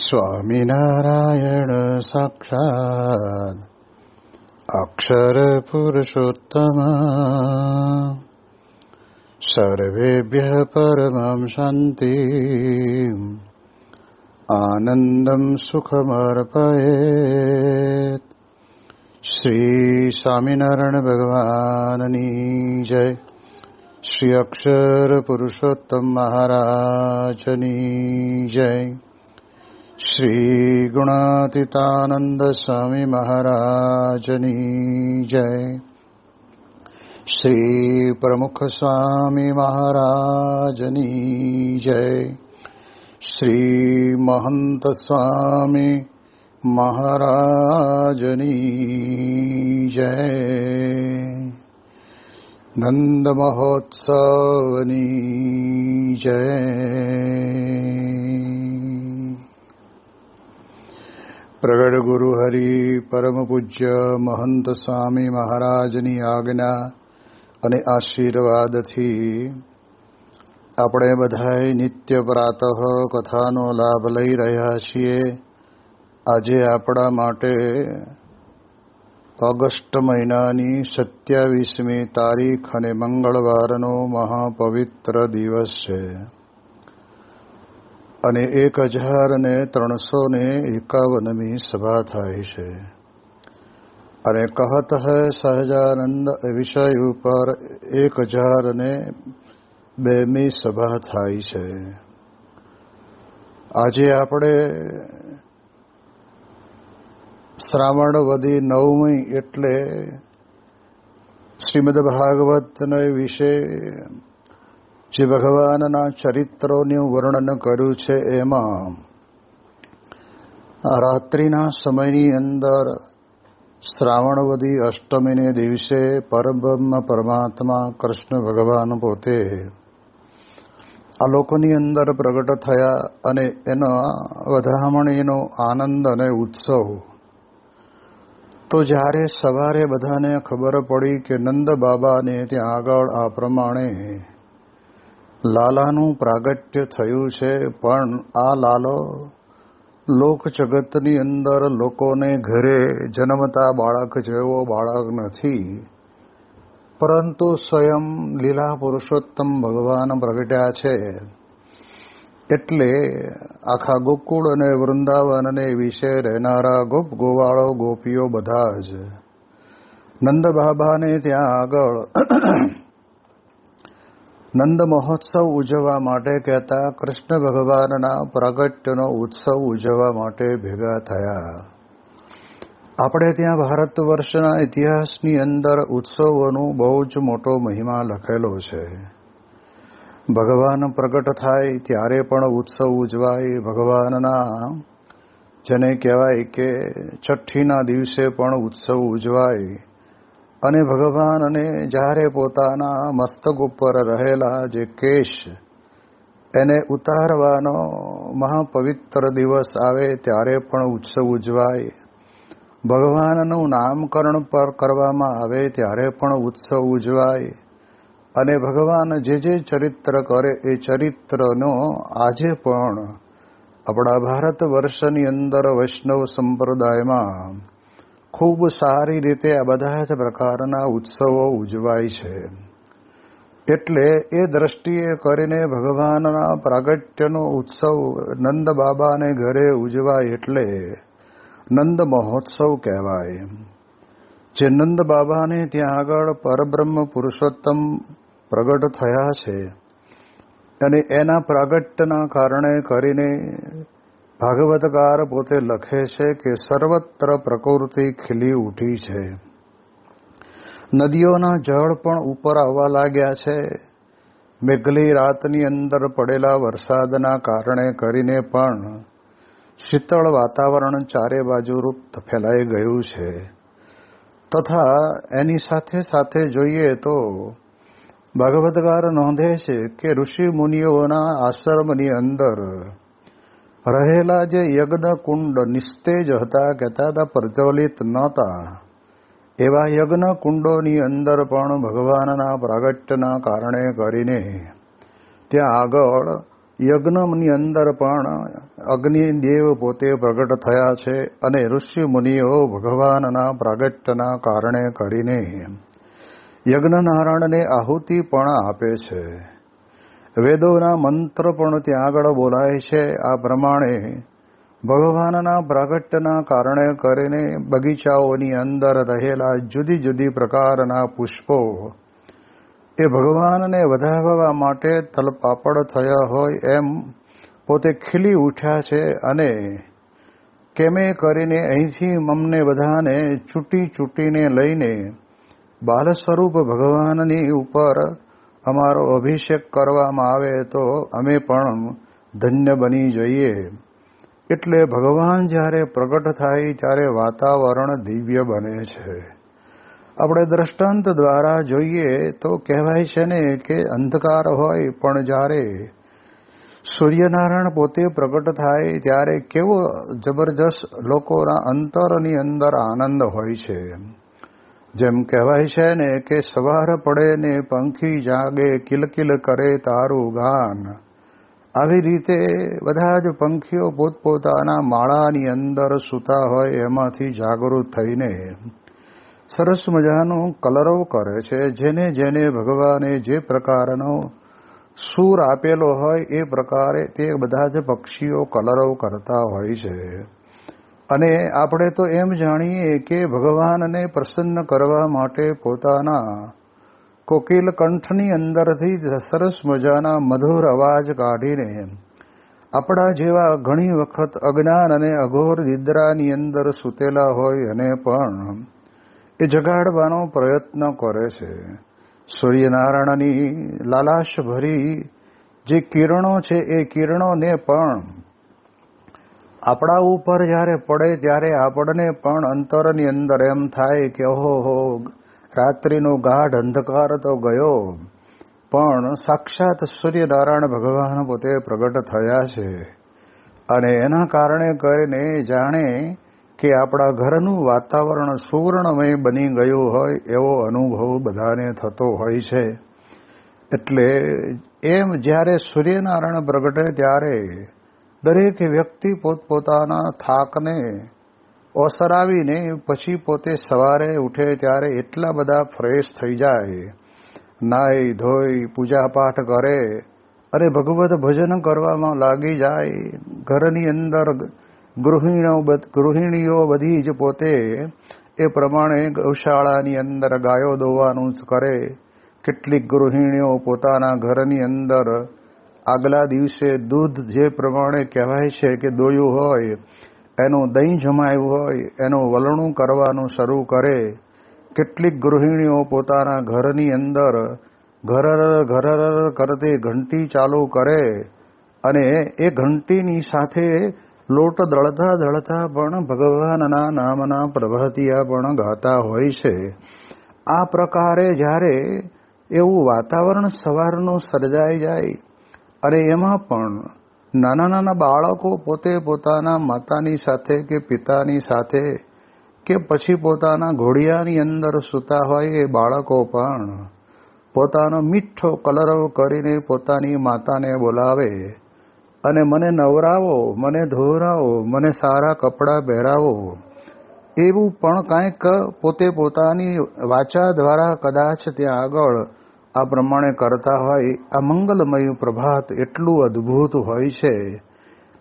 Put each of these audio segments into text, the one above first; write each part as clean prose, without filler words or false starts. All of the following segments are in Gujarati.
સ્વામિનારાયણ સાક્ષાત્ અક્ષર પુરુષોત્તમ સર્વેભ્યઃ પરમં શાંતિ આનંદં સુખમર્પયેત. શ્રી સ્વામિનારાયણ ભગવાનની જય. શ્રી અક્ષર પુરુષોત્તમ મહારાજની જય. શ્રી ગુણાતીતાનંદ સ્વામી મહારાજની જય. શ્રી પ્રમુખ સ્વામી મહારાજની જય. શ્રી મહંત સ્વામી મહારાજની જય. નંદ મહોત્સવની જય. પ્રગટ ગુરુ હરિ પરમ પૂજ્ય મહંત સ્વામી મહારાજની આજ્ઞા અને આશીર્વાદથી આપણે બધાએ નિત્ય પ્રાતઃ કથાનો લાભ લઈ રહ્યા છીએ. આજે આપણા માટે ઓગસ્ટ મહિનાની 27મી તારીખ અને મંગળવારનો મહાપવિત્ર દિવસ છે અને 1351મી સભા થાય છે. અને કહત હૈ સહજાનંદ વિષય ઉપર 1002મી સભા થાય છે. આજે આપણે શ્રાવણ વદી 9મી એટલે શ્રીમદ ભાગવતને વિશે જે ભગવાનના ચરિત્રોનું વર્ણન કર્યું છે એમાં રાત્રિના સમયની અંદર શ્રાવણવદી અષ્ટમીને દિવસે પરબ્રહ્મ પરમાત્મા કૃષ્ણ ભગવાન પોતે આ લોકોની અંદર પ્રગટ થયા અને એનો વધામણીનો આનંદ અને ઉત્સવ. તો જ્યારે સવારે બધાને ખબર પડી કે નંદ બાબાને ત્યાં આગળ આ પ્રમાણે લાલાનું પ્રાગટ્ય થયું છે, પણ આ લાલો લોક જગતની અંદર લોકોને ઘરે જન્મતા બાળક જેવો બાળક નથી, પરંતુ સ્વયં લીલા પુરુષોત્તમ ભગવાન પ્રગટ્યા છે. એટલે આખા ગોકુળ અને વૃંદાવનને વિશે રહેનારા ગોપ ગોવાળો ગોપીઓ બધા જ નંદ બાબાને ત્યાં આગળ નંદ મહોત્સવ ઉજવવા માટે કહેતા કૃષ્ણ ભગવાનના પ્રાગટ્યનો ઉત્સવ ઉજવવા માટે ભેગા થયા. આપણે ત્યાં ભારત વર્ષના ઇતિહાસની અંદર ઉત્સવોનું બહુ જ મોટો મહિમા લખેલો છે. ભગવાન પ્રગટ થાય ત્યારે પણ ઉત્સવ ઉજવાય. ભગવાનના જેને કહેવાય કે છઠ્ઠીના દિવસે પણ ઉત્સવ ઉજવાય. અને ભગવાનને જ્યારે પોતાના મસ્તક ઉપર રહેલા જે કેશ એને ઉતારવાનો મહાપવિત્ર દિવસ આવે ત્યારે પણ ઉત્સવ ઉજવાય. ભગવાનનું નામકરણ પર કરવામાં આવે ત્યારે પણ ઉત્સવ ઉજવાય. અને ભગવાન જે જે ચરિત્ર કરે એ ચરિત્રનો આજે પણ આપણા ભારત વર્ષની અંદર વૈષ્ણવ સંપ્રદાયમાં ખૂબ સારી રીતે આ બધા જ પ્રકારના ઉત્સવો ઉજવાય છે. એટલે એ દ્રષ્ટિએ કરીને ભગવાનના પ્રાગટ્યનો ઉત્સવ નંદ બાબાને ઘરે ઉજવાય એટલે નંદ મહોત્સવ કહેવાય. જે નંદ બાબાને ત્યાં આગળ પરબ્રહ્મ પુરુષોત્તમ પ્રગટ થયા છે અને એના પ્રાગટ્યના કારણે કરીને ભાગવતકાર પોતે લખે છે કે સર્વત્ર પ્રકૃતિ ખીલી ઉઠી છે. નદીઓના જળ પણ ઉપર આવવા લાગ્યા છે. મેઘલી રાતની અંદર પડેલા વરસાદના કારણે કરીને પણ શીતળ વાતાવરણ ચારે બાજુ રૂપ ફેલાઈ ગયું છે. તથા એની સાથે સાથે જોઈએ તો ભાગવતકાર નોંધે છે કે ઋષિ મુનિઓના આશ્રમની અંદર રહેલા જે યજ્ઞ કુંડ નિસ્તેજ હતા, કહેતા હતા પ્રજ્વલિત નહોતા, એવા યજ્ઞ કુંડોની અંદર પણ ભગવાનના પ્રાગટ્યના કારણે કરીને ત્યાં આગળ યજ્ઞની અંદર પણ અગ્નિદેવ પોતે પ્રગટ થયા છે અને ઋષિ મુનિઓ ભગવાનના પ્રાગટ્યના કારણે કરીને યજ્ઞનારાયણને આહુતિ પણ આપે છે. વેદોના મંત્ર પણ ત્યાં આગળ બોલાય છે. આ પ્રમાણે ભગવાનના પ્રાગટ્યના કારણે કરીને બગીચાઓની અંદર રહેલા જુદી જુદી પ્રકારના પુષ્પો એ ભગવાનને વધાવવા માટે તલપાપડ થયા હોય એમ પોતે ખીલી ઉઠ્યા છે અને કેમે કરીને અહીંથી અમને બધાને ચૂંટીને લઈને બાલ સ્વરૂપ ભગવાનની ઉપર અમારો અભિષેક કરવામાં આવે તો અમે પણ ધન્ય બની જઈએ. એટલે ભગવાન જ્યારે પ્રગટ થાય ત્યારે વાતાવરણ દિવ્ય બને છે. આપણે દ્રષ્ટાંત દ્વારા જોઈએ તો કહેવાય છે ને કે અંધકાર હોય પણ જ્યારે સૂર્યનારાયણ પોતે પ્રગટ થાય ત્યારે કેવો જબરજસ્ત લોકોના અંતરની અંદર આનંદ હોય છે. જેમ કહેવાય છે ને કે સવાર પડે ને પંખી જાગે કિલકિલ કરે તારું ગાન. આવી રીતે બધા જ પંખીઓ પોતપોતાના માળાની અંદર સૂતા હોય એમાંથી જાગૃત થઈને સરસ મજાનો કલરવ કરે છે. જેને જેને ભગવાને જે પ્રકારનો સૂર આપેલો હોય એ પ્રકારે તે બધા જ પક્ષીઓ કલરવ કરતા હોય છે. અને આપણે તો એમ જાણીએ કે ભગવાનને પ્રસન્ન કરવા માટે પોતાના કોકિલ કંઠની અંદરથી સરસ મજાના મધુર અવાજ કાઢીને આપણા જેવા ઘણી વખત અજ્ઞાન અને અઘોર નિદ્રાની અંદર સૂતેલા હોય અને પણ એ જગાડવાનો પ્રયત્ન કરે છે. સૂર્યનારાયણની લાલાશ ભરી જે કિરણો છે એ કિરણોને પણ આપણા ઉપર જ્યારે પડે ત્યારે આપણને પણ અંતરની અંદર એમ થાય કે ઓહો રાત્રિનો ગાઢ અંધકાર તો ગયો, પણ સાક્ષાત સૂર્યનારાયણ ભગવાન પોતે પ્રગટ થયા છે. અને એના કારણે કરીને જાણે કે આપણા ઘરનું વાતાવરણ સુવર્ણમય બની ગયું હોય એવો અનુભવ બધાને થતો હોય છે. એટલે એમ જ્યારે સૂર્યનારાયણ પ્રગટે ત્યારે દરેક વ્યક્તિ પોતપોતાના થાકને ઓસરાવીને પછી પોતે સવારે ઉઠે ત્યારે એટલા બધા ફ્રેશ થઈ જાય, નાઈ ધોઈ પૂજાપાઠ કરે અને ભગવત ભજન કરવામાં લાગી જાય. ઘરની અંદર ગૃહિણીઓ બધી જ પોતે એ પ્રમાણે ગૌશાળાની અંદર ગાયો દોવાનું જ કરે. કેટલીક ગૃહિણીઓ પોતાના ઘરની અંદર આગલા દિવસે દૂધ જે પ્રમાણે કહેવાય છે કે દોયું હોય એનું દહીં જમાયું હોય એનું વલણું કરવાનું શરૂ કરે. કેટલીક ગૃહિણીઓ પોતાના ઘરની અંદર ઘરર કરતી ઘંટી ચાલુ કરે અને એ ઘંટીની સાથે લોટ દળતા દળતા પણ ભગવાનના નામના પ્રભાતિયા પણ ગાતા હોય છે. આ પ્રકારે જ્યારે એવું વાતાવરણ સવારનું સર્જાઈ જાય અને એમાં પણ નાના નાના બાળકો પોતે પોતાના માતાની સાથે કે પિતાની સાથે કે પછી પોતાના ઘોડિયાની અંદર સૂતા હોય એ બાળકો પણ પોતાનો મીઠો કલરવ કરીને પોતાની માતાને બોલાવે અને મને નવરાવો, મને ધોરાવો, મને સારા કપડાં પહેરાવો, એવું પણ કાંઈક પોતે પોતાની વાચા દ્વારા કદાચ ત્યાં આગળ આ પ્રમાણે કરતા હોય. આ મંગલમય પ્રભાત એટલું અદ્ભુત હોય છે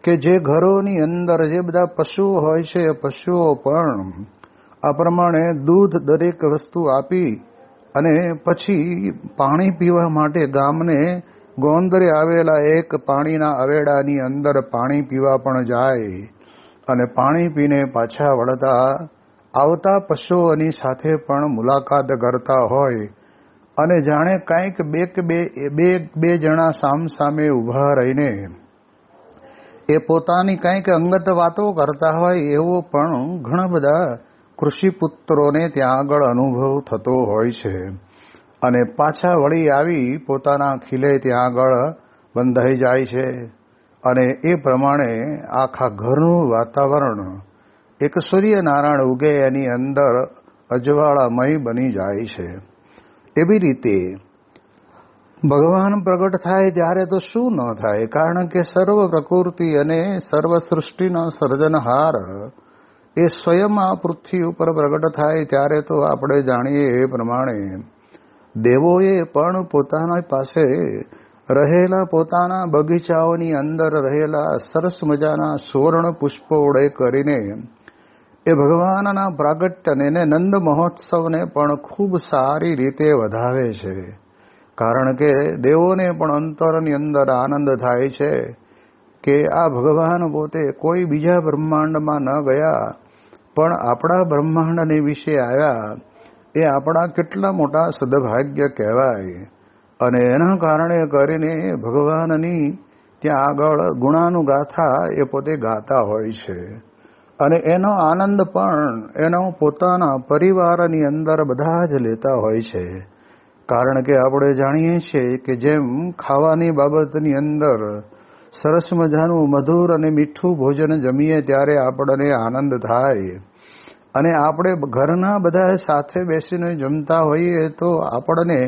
કે જે ઘરોની અંદર જે બધા પશુઓ હોય છે એ પશુઓ પણ આ પ્રમાણે દૂધ દરેક વસ્તુ આપી અને પછી પાણી પીવા માટે ગામને ગોંદરે આવેલા એક પાણીના અવેડાની અંદર પાણી પીવા પણ જાય અને પાણી પીને પાછા વળતા આવતા પશુઓની સાથે પણ મુલાકાત કરતા હોય અને જાણે કાંઈક બે જણા સામસામે ઊભા રહીને એ પોતાની કાંઈક અંગત વાતો કરતા હોય એવો પણ ઘણા બધા કૃષિપુત્રોને ત્યાં આગળ અનુભવ થતો હોય છે. અને પાછા વળી આવી પોતાના ખીલે ત્યાં આગળ બંધાઈ જાય છે અને એ પ્રમાણે આખા ઘરનું વાતાવરણ એક સૂર્યનારાયણ ઉગે એની અંદર અજવાળામય બની જાય છે. એવી રીતે ભગવાન પ્રગટ થાય ત્યારે તો શું ન થાય, કારણ કે સર્વ પ્રકૃતિ અને સર્વ સૃષ્ટિનો સર્જનહાર એ સ્વયં આ પૃથ્વી ઉપર પ્રગટ થાય ત્યારે તો આપણે જાણીએ એ પ્રમાણે દેવોએ પણ પોતાના પાસે રહેલા પોતાના બગીચાઓની અંદર રહેલા સરસ મજાના સુવર્ણ પુષ્પો ઉડે કરીને એ ભગવાનના પ્રાગટ્યને નંદ મહોત્સવને પણ ખૂબ સારી રીતે વધાવે છે. કારણ કે દેવોને પણ અંતરની અંદર આનંદ થાય છે કે આ ભગવાન પોતે કોઈ બીજા બ્રહ્માંડમાં ન ગયા પણ આપણા બ્રહ્માંડને વિશે આવ્યા. એ આપણા કેટલા મોટા સદભાગ્ય કહેવાય. અને એના કારણે કરીને ભગવાનની ત્યાં આગળ ગુણાનુગાથા એ પોતે ગાતા હોય છે. અને એનો આનંદ પણ એનો પોતાના પરિવારની અંદર બધા જ લેતા હોય છે. કારણ કે આપણે જાણીએ છીએ કે જેમ ખાવાની બાબતની અંદર સરસ મજાનું મધુર અને મીઠું ભોજન જમીએ ત્યારે આપણને આનંદ થાય, અને આપણે ઘરના બધા સાથે બેસીને જમતા હોઈએ તો આપણને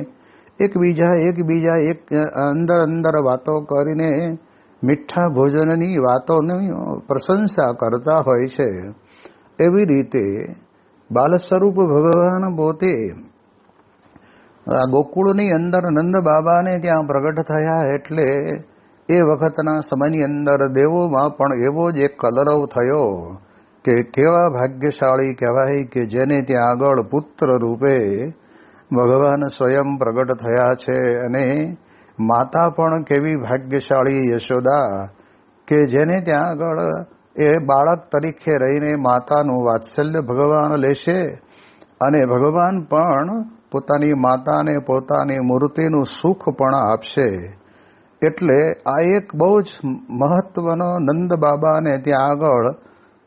એકબીજા અંદર વાતો કરીને મીઠા ભોજનની વાતોની પ્રશંસા કરતા હોય છે. એવી રીતે બાલ સ્વરૂપ ભગવાન પોતે આ ગોકુળની અંદર નંદ બાબાને ત્યાં પ્રગટ થયા એટલે એ વખતના સમયની અંદર દેવોમાં પણ એવો જ એક કલરવ થયો કે કેવા ભાગ્યશાળી કહેવાય કે જેને ત્યાં આગળ પુત્ર રૂપે ભગવાન સ્વયં પ્રગટ થયા છે. અને માતા પણ કેવી ભાગ્યશાળી યશોદા કે જેને ત્યાં આગળ એ બાળક તરીકે રહીને માતાનું વાત્સલ્ય ભગવાન લેશે, અને ભગવાન પણ પોતાની માતાને પોતાની મૂર્તિનું સુખ પણ આપશે. એટલે આ એક બહુ જ મહત્વનો નંદ બાબાને ત્યાં આગળ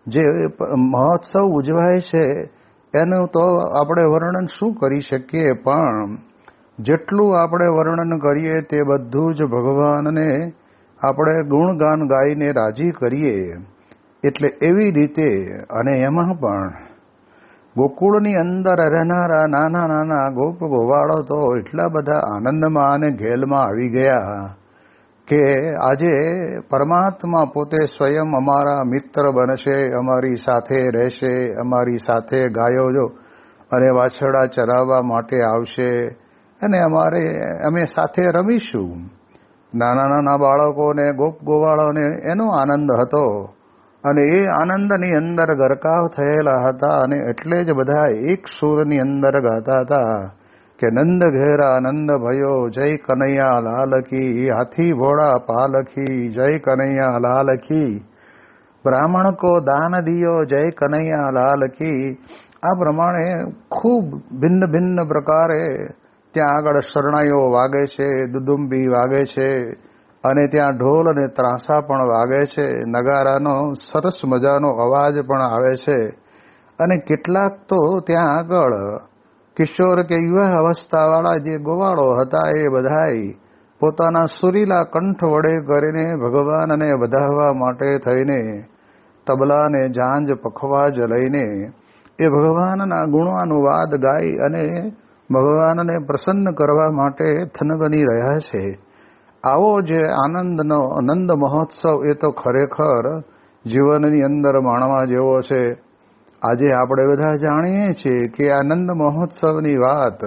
જે મહોત્સવ ઉજવાય છે એનું તો આપણે વર્ણન શું કરી શકીએ, પણ જેટલું આપણે વર્ણન કરીએ તે બધું જ ભગવાનને આપણે ગુણગાન ગાઈને રાજી કરીએ. એટલે એવી રીતે અને એમાં પણ ગોકુળની અંદર રહેનારા નાના નાના ગોપ ગોવાળો તો એટલા બધા આનંદમાં અને ઘેલમાં આવી ગયા કે આજે પરમાત્મા પોતે સ્વયં અમારા મિત્ર બનશે, અમારી સાથે રહેશે, અમારી સાથે ગાયો અને વાછરડા ચરાવવા માટે આવશે, અને અમે સાથે રમીશું. નાના નાના બાળકોને ગોપ ગોવાળોને એનો આનંદ હતો, અને એ આનંદની અંદર ગરકાવ થયેલા હતા. અને એટલે જ બધા એક સૂરની અંદર ગાતા હતા કે નંદ ઘેરા નંદ ભયો જય કનૈયા લાલ કી, હાથી ઘોડા પાલખી જય કનૈયા લાલ કી, બ્રાહ્મણ કો દાન દિયો જય કનૈયા લાલ કી. આ પ્રમાણે ખૂબ ભિન્ન ભિન્ન પ્રકારે ત્યાં આગળ શરણાઈઓ વાગે છે, દુદુંબી વાગે છે, અને ત્યાં ઢોલ અને ત્રાંસા પણ વાગે છે, નગારાનો સરસ મજાનો અવાજ પણ આવે છે. અને કેટલાક તો ત્યાં આગળ કિશોર કે યુવા અવસ્થાવાળા જે ગોવાળો હતા એ બધાય પોતાના સુરીલા કંઠ વડે કરીને ભગવાનને વધાવવા માટે થઈને તબલાને ઝાંઝ પખવાજ લઈને એ ભગવાનના ગુણાનુવાદ ગાઈ અને ભગવાનને પ્રસન્ન કરવા માટે થનગની રહ્યા છે. આવો જે આનંદનો આનંદ મહોત્સવ એ તો ખરેખર જીવનની અંદર માણવા જેવો છે. આજે આપણે બધા જાણીએ છીએ કે આનંદ મહોત્સવની વાત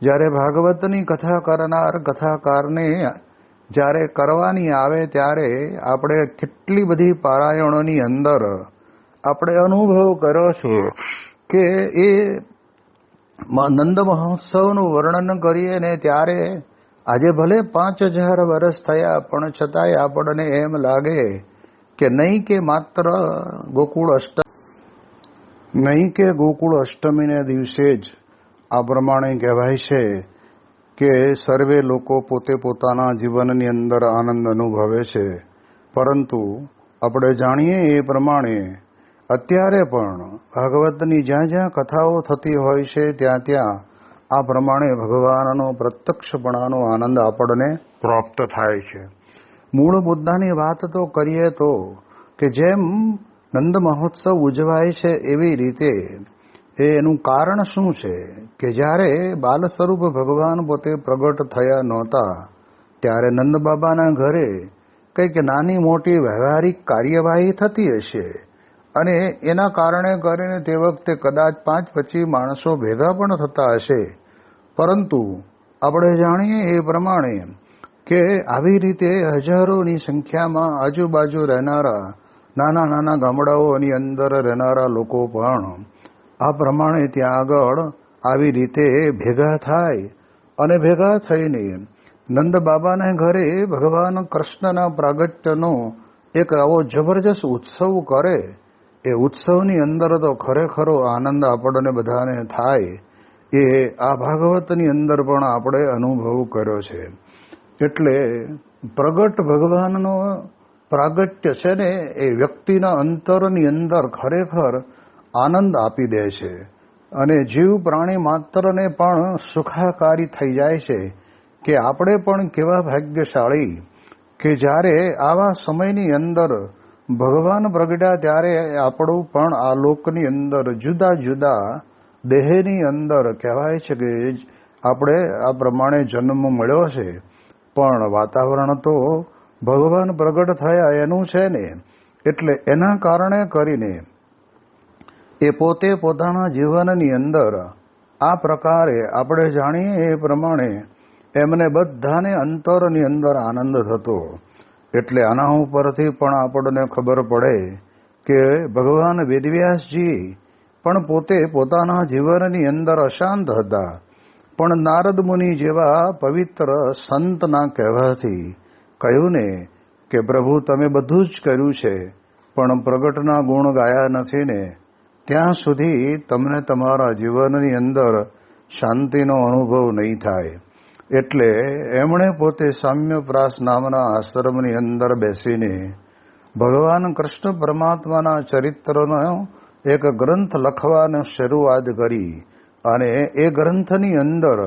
જ્યારે ભાગવતની કથા કરનાર કથાકારને જ્યારે કરવાની આવે ત્યારે આપણે કેટલી બધી પારાયણોની અંદર આપણે અનુભવ કર્યો છે કે એ નંદ મહોત્સવનું વર્ણન કરીએ ને ત્યારે આજે ભલે 5000 વર્ષ થયા પણ છતાંય આપણને એમ લાગે કે નહીં કે માત્ર ગોકુળ અષ્ટમીને દિવસે જ આ પ્રમાણે કહેવાય છે કે સર્વે લોકો પોતે પોતાના જીવનની અંદર આનંદ અનુભવે છે, પરંતુ આપણે જાણીએ એ પ્રમાણે અત્યારે પણ ભાગવતની જ્યાં જ્યાં કથાઓ થતી હોય છે ત્યાં ત્યાં આ પ્રમાણે ભગવાનનો પ્રત્યક્ષપણાનો આનંદ આપણને પ્રાપ્ત થાય છે. મૂળ મુદ્દાની વાત તો કરીએ તો કે જેમ નંદ મહોત્સવ ઉજવાય છે એવી રીતે એનું કારણ શું છે કે જ્યારે બાલ સ્વરૂપ ભગવાન પોતે પ્રગટ થયા નહોતા ત્યારે નંદ બાબાના ઘરે કંઈક નાની મોટી વ્યવહારિક કાર્યવાહી થતી હશે અને એના કારણે કરીને તે વખતે કદાચ 5-25 માણસો ભેગા પણ થતા હશે. પરંતુ આપણે જાણીએ એ પ્રમાણે કે આવી રીતે હજારોની સંખ્યામાં આજુબાજુ રહેનારા નાના નાના ગામડાઓની અંદર રહેનારા લોકો પણ આ પ્રમાણે ત્યાં આગળ આવી રીતે ભેગા થાય અને ભેગા થઈને નંદ બાબાના ઘરે ભગવાન કૃષ્ણના પ્રાગટ્યનો એક આવો જબરજસ્ત ઉત્સવ કરે. એ ઉત્સવની અંદર તો ખરેખરો આનંદ આપણને બધાને થાય એ આ ભાગવતની અંદર પણ આપણે અનુભવ કર્યો છે. એટલે પ્રગટ ભગવાનનો પ્રાગટ્ય છે ને એ વ્યક્તિના અંતરની અંદર ખરેખર આનંદ આપી દે છે અને જીવ પ્રાણી માત્રને પણ સુખાકારી થઈ જાય છે કે આપણે પણ કેવા ભાગ્યશાળી કે જ્યારે આવા સમયની અંદર ભગવાન પ્રગટ્યા ત્યારે આપણું પણ આ લોકની અંદર જુદા જુદા દેહની અંદર કહેવાય છે કે આપણે આ પ્રમાણે જન્મ મળ્યો છે, પણ વાતાવરણ તો ભગવાન પ્રગટ થયા એનું છે ને. એટલે એના કારણે કરીને એ પોતે પોતાના જીવનની અંદર આ પ્રકારે આપણે જાણીએ એ પ્રમાણે એમને બધાને અંતરની અંદર આનંદ થતો. એટલે આના ઉપરથી પણ આપણને ખબર પડે કે ભગવાન વેદવ્યાસજી પણ પોતે પોતાના જીવનની અંદર અશાંત હતા, પણ નારદ મુનિ જેવા પવિત્ર સંતના કહેવાથી કહ્યું ને કે પ્રભુ તમે બધું જ કર્યું છે પણ પ્રગટના ગુણ ગાયા નથી ને, ત્યાં સુધી તમને તમારા જીવનની અંદર શાંતિનો અનુભવ નહીં થાય. એટલે એમણે પોતે સામ્યપ્રાસ નામના આશ્રમની અંદર બેસીને ભગવાન કૃષ્ણ પરમાત્માના ચરિત્રનો એક ગ્રંથ લખવાની શરૂઆત કરી અને એ ગ્રંથની અંદર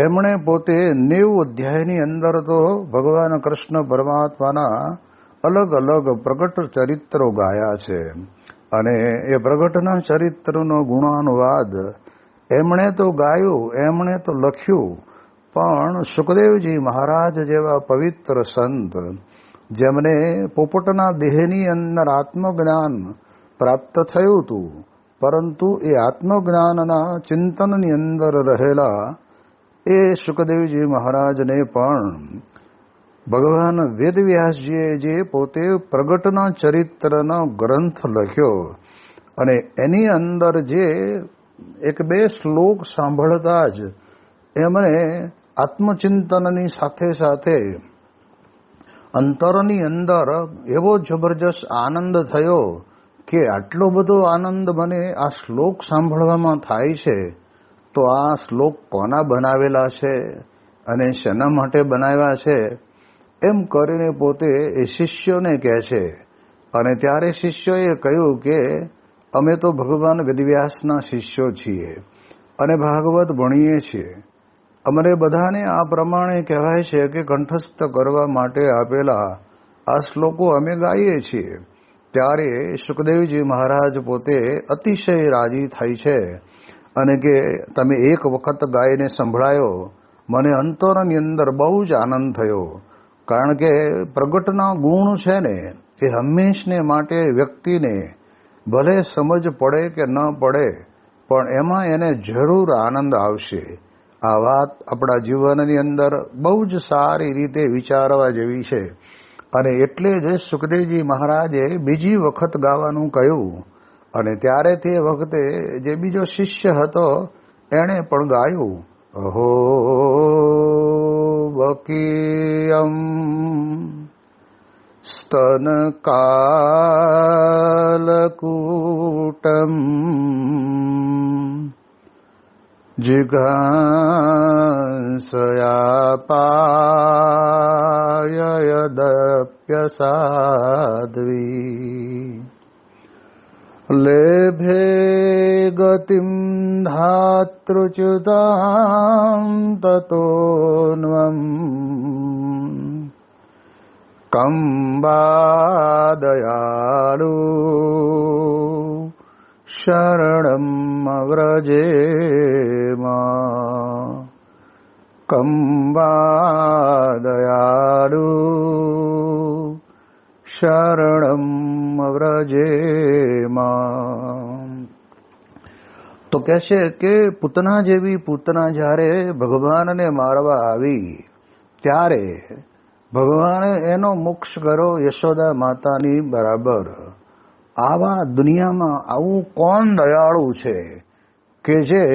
એમણે પોતે 90 અધ્યાયની અંદર તો ભગવાન કૃષ્ણ પરમાત્માના અલગ અલગ પ્રગટ ચરિત્રો ગાયા છે અને એ પ્રગટના ચરિત્રનો ગુણાનુવાદ એમણે તો ગાયું, એમણે તો લખ્યું, પણ સુખદેવજી મહારાજ જેવા પવિત્ર સંત જેમને પોપટના દેહની અંદર આત્મજ્ઞાન પ્રાપ્ત થયું હતું, પરંતુ એ આત્મજ્ઞાનના ચિંતનની અંદર રહેલા એ સુખદેવજી મહારાજને પણ ભગવાન વેદવ્યાસજીએ જે પોતે પ્રગટના ચરિત્રનો ગ્રંથ લખ્યો અને એની અંદર જે 1-2 શ્લોક સાંભળતા જ એમણે આત્મચિંતનની સાથે સાથે અંતરની અંદર એવો જબરજસ્ત આનંદ થયો કે આટલો બધો આનંદ મને આ શ્લોક સાંભળવામાં થાય છે તો આ શ્લોક કોના બનાવેલા છે અને શેના માટે બનાવ્યા છે એમ કરીને પોતે એ શિષ્યોને કહે છે. અને ત્યારે શિષ્યોએ કહ્યું કે અમે તો ભગવાન વેદવ્યાસના શિષ્યો છીએ અને ભાગવત ભણીએ છીએ, અમને બધાને આ પ્રમાણે કહેવાય છે કે કંઠસ્થ કરવા માટે આપેલા આ શ્લોકો અમે ગાઈએ છીએ. ત્યારે સુખદેવજી મહારાજ પોતે અતિશય રાજી થાય છે અને કે તમે એક વખત ગાઈને સંભળાયો, મને અંતરની અંદર બહુ જ આનંદ થયો. કારણ કે પ્રગટના ગુણ છે ને એ હંમેશને માટે વ્યક્તિને ભલે સમજ પડે કે ન પડે પણ એમાં એને જરૂર આનંદ આવશે. આ વાત આપણા જીવનની અંદર બહુ જ સારી રીતે વિચારવા જેવી છે અને એટલે જ સુખદેવજી મહારાજે બીજી વખત ગાવાનું કહ્યું અને ત્યારે તે વખતે જે બીજો શિષ્ય હતો એણે પણ ગાયું, અહો બકીયમ સ્તનકાલકૂટમ જિઘાંસયાપાયદપ્યસાધ્વી લેભે ગતિમ ધાતૃચ્યુતાં તતોન્વમ કંબાદયાળુ શરણમ વ્રજેમા કંબા દયાળુ શરણમ વ્રજેમા. તો કહે છે કે પૂતના જેવી પૂતના જ્યારે ભગવાનને મારવા આવી ત્યારે ભગવાને એનો મોક્ષ કર્યો યશોદા માતાની બરાબર. આવા દુનિયામાં આવું કોણ દયાળુ છે કે જે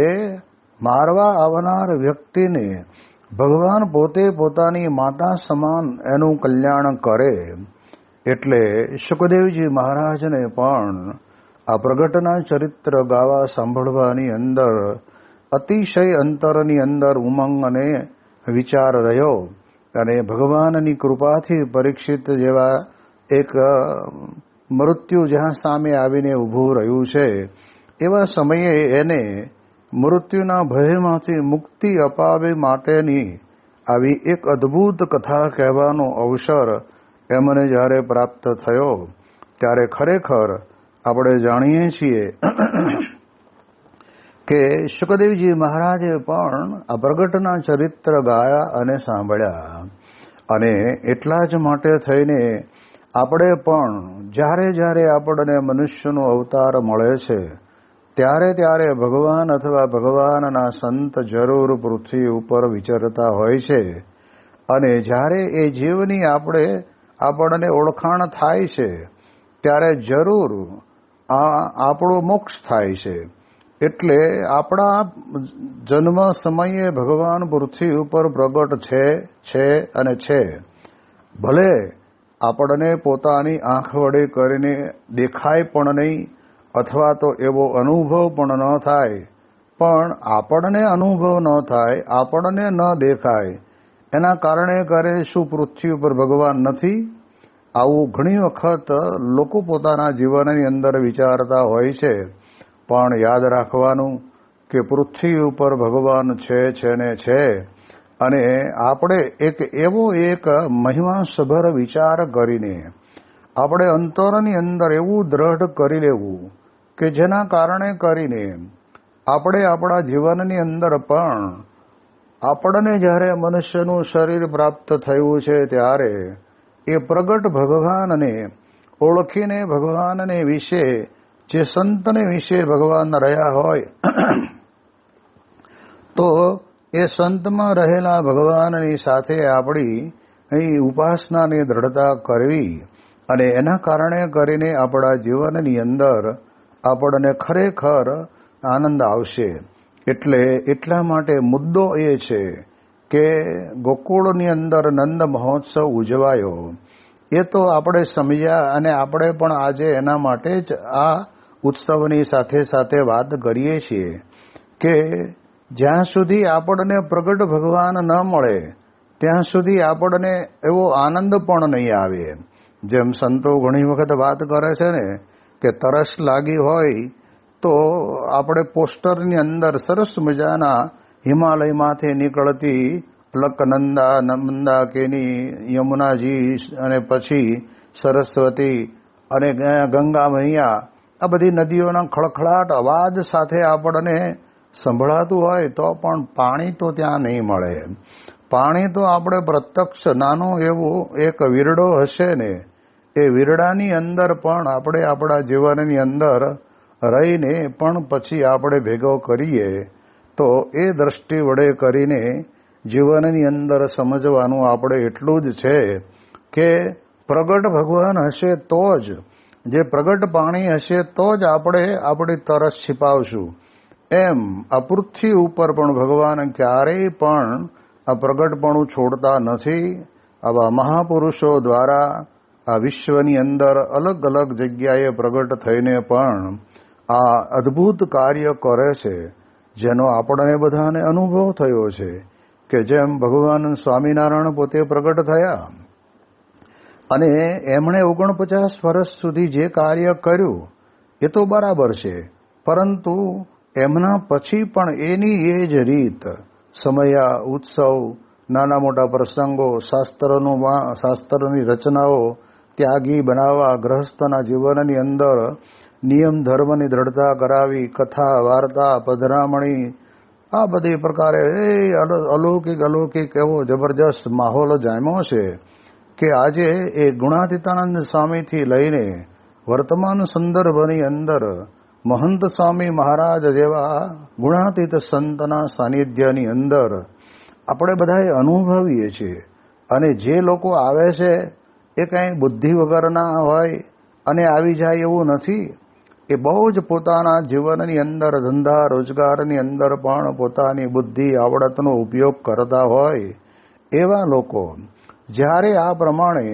મારવા આવનાર વ્યક્તિને ભગવાન પોતે પોતાની માતા સમાન એનું કલ્યાણ કરે. એટલે શુકદેવજી મહારાજને પણ આ પ્રગટના ચરિત્ર ગાવા સાંભળવાની અંદર અતિશય અંતરની અંદર ઉમંગ અને વિચાર રહ્યો. અને ભગવાનની કૃપાથી પરીક્ષિત જેવા એક મૃત્યુ જ્યાં સામે આવીને ઊભું રહ્યું છે એવા સમયે એને મૃત્યુના ભયમાંથી મુક્તિ અપાવવા માટેની આવી એક અદ્ભુત કથા કહેવાનો અવસર એમને જ્યારે પ્રાપ્ત થયો ત્યારે ખરેખર આપણે જાણીએ છીએ કે શુકદેવજી મહારાજે પણ આ પ્રગટના ચરિત્ર ગાયા અને સાંભળ્યા. અને એટલા જ માટે થઈને આપણે પણ જ્યારે જ્યારે આપણને મનુષ્યનો અવતાર મળે છે ત્યારે ત્યારે ભગવાન અથવા ભગવાનના સંત જરૂર પૃથ્વી ઉપર વિચરતા હોય છે. અને જ્યારે એ જીવની આપણને ઓળખાણ થાય છે ત્યારે જરૂર આપણો મોક્ષ થાય છે. એટલે આપણા જન્મ સમયે ભગવાન પૃથ્વી ઉપર પ્રગટ છે અને છે. ભલે આપણને પોતાની આંખ વડે કરીને દેખાય પણ નહીં અથવા તો એવો અનુભવ પણ ન થાય, પણ આપણને અનુભવ ન થાય, આપણને ન દેખાય એના કારણે કરે શું પૃથ્વી ઉપર ભગવાન નથી? આવું ઘણી વખત લોકો પોતાના જીવનની અંદર વિચારતા હોય છે. પણ યાદ રાખવાનું કે પૃથ્વી ઉપર ભગવાન છે ને છે. અને આપણે એક મહિમાસભર વિચાર કરીને આપણે અંતરની અંદર એવું દ્રઢ કરી લેવું કે જેના કારણે કરીને આપણે આપણા જીવનની અંદર પણ આપણને જ્યારે મનુષ્યનું શરીર પ્રાપ્ત થયું છે ત્યારે એ પ્રગટ ભગવાનને ઓળખીને ભગવાનને વિશે જે સંતને વિશે ભગવાન રહ્યા હોય તો એ સંતમાં રહેલા ભગવાનની સાથે આપણી અહીં ઉપાસનાની દ્રઢતા કરવી અને એના કારણે કરીને આપણા જીવનની અંદર આપણને ખરેખર આનંદ આવશે. એટલા માટે મુદ્દો એ છે કે ગોકુળની અંદર નંદ મહોત્સવ ઉજવાયો એ તો આપણે સમજ્યા અને આપણે પણ આજે એના માટે જ આ ઉત્સવની સાથે સાથે વાત કરીએ છીએ કે જ્યાં સુધી આપણને પ્રગટ ભગવાન ન મળે ત્યાં સુધી આપણને એવો આનંદ પણ નહીં આવે. જેમ સંતો ઘણી વખત વાત કરે છે ને કે તરસ લાગી હોય તો આપણે પોસ્ટરની અંદર સરસ મજાના હિમાલયમાંથી નીકળતી અલકનંદા, મંદાકિની, યમુનાજી અને પછી સરસ્વતી અને ગંગા મૈયા આ બધી નદીઓના ખળખળાટ અવાજ સાથે આપણને સંભળાતું હોય તો પણ પાણી તો ત્યાં નહીં મળે. પાણી તો આપણે પ્રત્યક્ષ નાનો એવો એક વીરડો હશે ને એ વીરડાની અંદર પણ આપણે આપણા જીવનની અંદર રહીને પણ પછી આપણે ભેગો કરીએ તો એ દ્રષ્ટિ વડે કરીને જીવનની અંદર સમજવાનું આપણે એટલું જ છે કે પ્રગટ ભગવાન હશે તો જ, જે પ્રગટ પાણી હશે તો જ આપણે આપણી તરસ छिपाવશું. એમ આ પૃથ્વી ઉપર પણ ભગવાન ક્યારેય પણ આ પ્રગટપણું છોડતા નથી. આવા મહાપુરુષો દ્વારા આ વિશ્વની અંદર અલગ અલગ જગ્યાએ પ્રગટ થઈને પણ આ અદ્ભુત કાર્ય કરે છે જેનો આપણને બધાને અનુભવ થયો છે કે જેમ ભગવાન સ્વામિનારાયણ પોતે પ્રગટ થયા અને એમણે 49 વર્ષ સુધી જે કાર્ય કર્યું એ તો બરાબર છે, પરંતુ એમના પછી પણ એની એ જ રીત સમયા, ઉત્સવ, નાના મોટા પ્રસંગો, શાસ્ત્રની રચનાઓ ત્યાગી બનાવવા, ગ્રહસ્થના જીવનની અંદર નિયમ ધર્મની દ્રઢતા કરાવી, કથા વાર્તા પધરામણી, આ બધી પ્રકારે અલૌકિક એવો જબરજસ્ત માહોલ જામ્યો છે કે આજે એ ગુણાતીતાનંદ સ્વામીથી લઈને વર્તમાન સંદર્ભની અંદર મહંત સ્વામી મહારાજ જેવા ગુણાતીત સંતના સાનિધ્યની અંદર આપણે બધાએ અનુભવીએ છીએ. અને જે લોકો આવે છે એ કંઈ બુદ્ધિ વગરના હોય અને આવી જાય એવું નથી. એ બહુ જ પોતાના જીવનની અંદર ધંધા રોજગારની અંદર પણ પોતાની બુદ્ધિ આવડતનો ઉપયોગ કરતા હોય એવા લોકો જ્યારે આ પ્રમાણે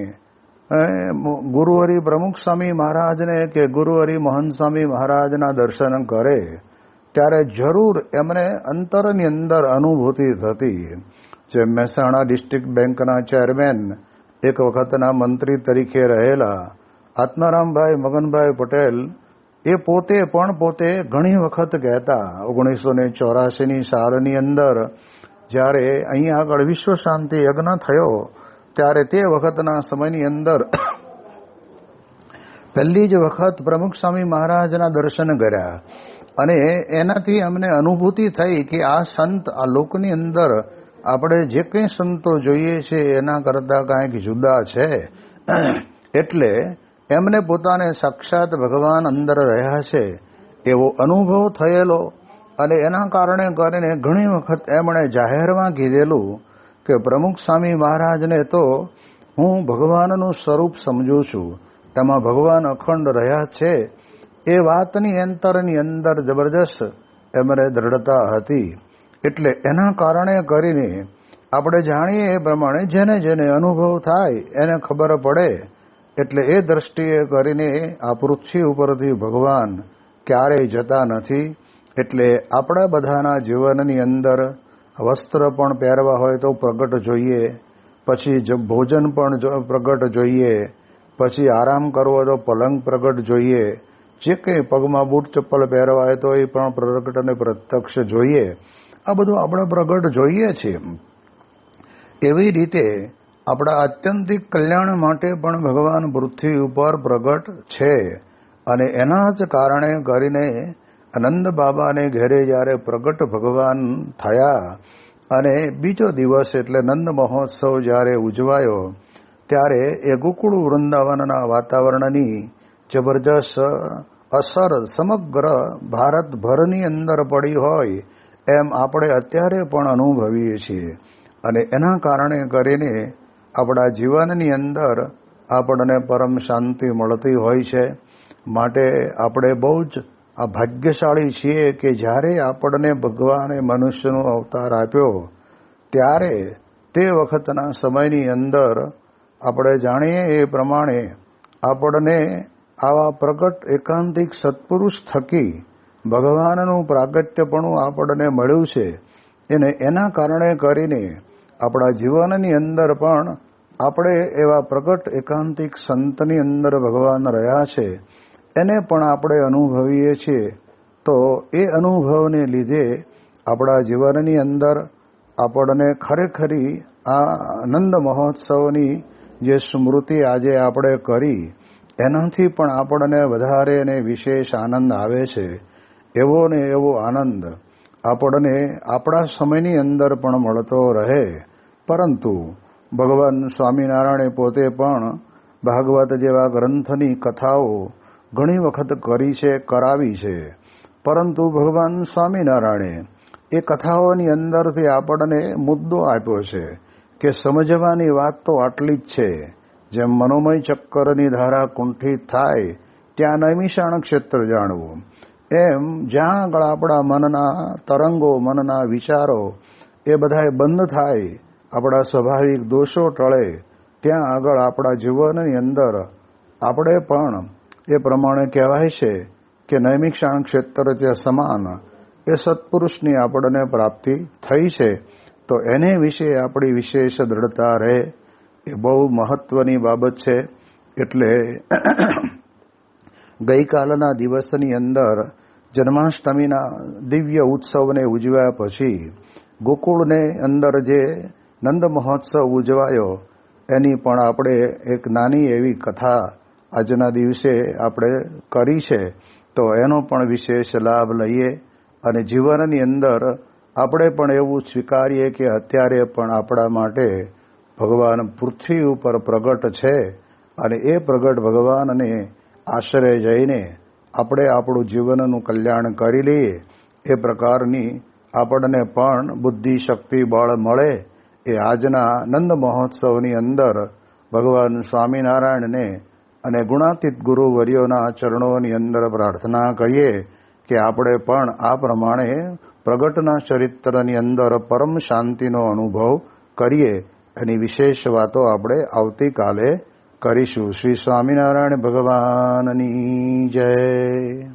ગુરુહરિ પ્રમુખ સ્વામી મહારાજને કે ગુરુહરિ મહંત સ્વામી મહારાજના દર્શન કરે ત્યારે જરૂર એમને અંતરની અંદર અનુભૂતિ થતી. જે મહેસાણા ડિસ્ટ્રિક્ટ બેંકના ચેરમેન, એક વખતના મંત્રી તરીકે રહેલા આત્મારામભાઈ મગનભાઈ પટેલ, એ પોતે ઘણી વખત કહેતા 1984ની સાલની અંદર જ્યારે અહીંયા આગળ વિશ્વ શાંતિ યજ્ઞ થયો ત્યારે તે વખતના સમયની અંદર પહેલી જ વખત પ્રમુખ સ્વામી મહારાજના દર્શન કર્યા અને એનાથી અમને અનુભૂતિ થઈ કે આ સંત આ લોકની અંદર આપણે જે કંઈ સંતો જોઈએ છે એના કરતાં કાંઈક જુદા છે. એટલે એમને પોતાને સાક્ષાત ભગવાન અંદર રહ્યા છે એવો અનુભવ થયેલો અને એના કારણે કરીને ઘણી વખત એમણે જાહેરમાં કીધેલું કે પ્રમુખ સ્વામી મહારાજને તો હું ભગવાનનું સ્વરૂપ સમજું છું, એમાં ભગવાન અખંડ રહ્યા છે. એ વાતની અંતરની અંદર જબરજસ્ત એમને દ્રઢતા હતી. એટલે એના કારણે કરીને આપણે જાણીએ એ પ્રમાણે જેને જેને અનુભવ થાય એને ખબર પડે. એટલે એ દ્રષ્ટિએ કરીને આ પૃથ્વી ઉપરથી ભગવાન ક્યારેય જતા નથી. એટલે આપણા બધાના જીવનની અંદર વસ્ત્ર પણ પહેરવા હોય તો પ્રગટ જોઈએ, પછી ભોજન પણ પ્રગટ જોઈએ, પછી આરામ કરવો તો પલંગ પ્રગટ જોઈએ, જે કંઈ પગમાં બૂટ ચપ્પલ પહેરવા હોય તો એ પણ પ્રગટ અને પ્રત્યક્ષ જોઈએ. આ બધું આપણે પ્રગટ જોઈએ છીએ. એવી રીતે આપણા આત્યંતિક કલ્યાણ માટે પણ ભગવાન પૃથ્વી ઉપર પ્રગટ છે. અને એના જ કારણે કરીને આનંદ બાબાને ઘેરે જ્યારે પ્રગટ ભગવાન થયા અને બીજો દિવસ એટલે નંદ મહોત્સવ જ્યારે ઉજવાયો ત્યારે એ ગોકુળ વૃંદાવનના વાતાવરણની જબરજસ્ત અસર સમગ્ર ભારતભરની અંદર પડી હોય એમ આપણે અત્યારે પણ અનુભવીએ છીએ. અને એના કારણે કરીને આપણા જીવનની અંદર આપણને પરમ શાંતિ મળતી હોય છે. માટે આપણે બહુ જ ભાગ્યશાળી છીએ કે જ્યારે આપણને ભગવાને મનુષ્યનો અવતાર આપ્યો ત્યારે તે વખતના સમયની અંદર આપણે જાણીએ એ પ્રમાણે આપણને આવા પ્રગટ એકાંતિક સત્પુરુષ થકી ભગવાનનું પ્રાગટ્યપણું આપણને મળ્યું છે. અને એના કારણે કરીને આપણા જીવનની અંદર પણ આપણે એવા પ્રગટ એકાંતિક સંતની અંદર ભગવાન રહ્યા છે એને પણ આપણે અનુભવીએ છીએ. તો એ અનુભવને લીધે આપણા જીવનની અંદર આપણને ખરેખરી આ આનંદ મહોત્સવની જે સ્મૃતિ આજે આપણે કરી એનાથી પણ આપણને વધારે અને વિશેષ આનંદ આવે છે. એવો ને એવો આનંદ આપણને આપણા સમયની અંદર પણ મળતો રહે. પરંતુ ભગવાન સ્વામિનારાયણે પોતે પણ ભાગવત જેવા ગ્રંથની કથાઓ ઘણી વખત કરી છે, કરાવી છે. પરંતુ ભગવાન સ્વામિનારાયણે એ કથાઓની અંદરથી આપણને મુદ્દો આપ્યો છે કે સમજવાની વાત તો આટલી જ છે. જેમ મનોમય ચક્કરની ધારા કુંઠિત થાય ત્યાં નૈમિષારણ્ય ક્ષેત્ર જાણવું, એમ જ્યાં આગળ આપણા મનના તરંગો, મનના વિચારો એ બધાય બંધ થાય, આપણા સ્વાભાવિક દોષો ટળે, ત્યાં આગળ આપણા જીવનની અંદર આપણે પણ એ પ્રમાણે કહેવાય છે કે નૈમિષારણ્ય ક્ષેત્ર જે સમાન એ સત્પુરુષની આપણને પ્રાપ્તિ થઈ છે. તો એને વિશે આપણી વિશેષ દ્રઢતા રહે એ બહુ મહત્વની બાબત છે. એટલે ગઈકાલના દિવસની અંદર જન્માષ્ટમીના દિવ્ય ઉત્સવને ઉજવ્યા પછી ગોકુળને અંદર જે નંદ મહોત્સવ ઉજવાયો એની પણ આપણે એક નાની એવી કથા આજના દિવસે આપણે કરી છે. તો એનો પણ વિશેષ લાભ લઈએ અને જીવનની અંદર આપણે પણ એવું સ્વીકારીએ કે અત્યારે પણ આપણા માટે ભગવાન પૃથ્વી ઉપર પ્રગટ છે અને એ પ્રગટ ભગવાનને આશરે જઈને આપણે આપણું જીવનનું કલ્યાણ કરી લઈએ. એ પ્રકારની આપણને પણ બુદ્ધિ શક્તિ બળ મળે એ આજના નંદ મહોત્સવની અંદર ભગવાન સ્વામિનારાયણને અને ગુણાતીત ગુરુવર્યોના ચરણોની અંદર પ્રાર્થના કરીએ કે આપણે પણ આ પ્રમાણે પ્રગટના ચરિત્રની અંદર પરમ શાંતિનો અનુભવ કરીએ. એની વિશેષ વાતો આપણે આવતીકાલે કરીશું. શ્રી સ્વામિનારાયણ ભગવાનની જય.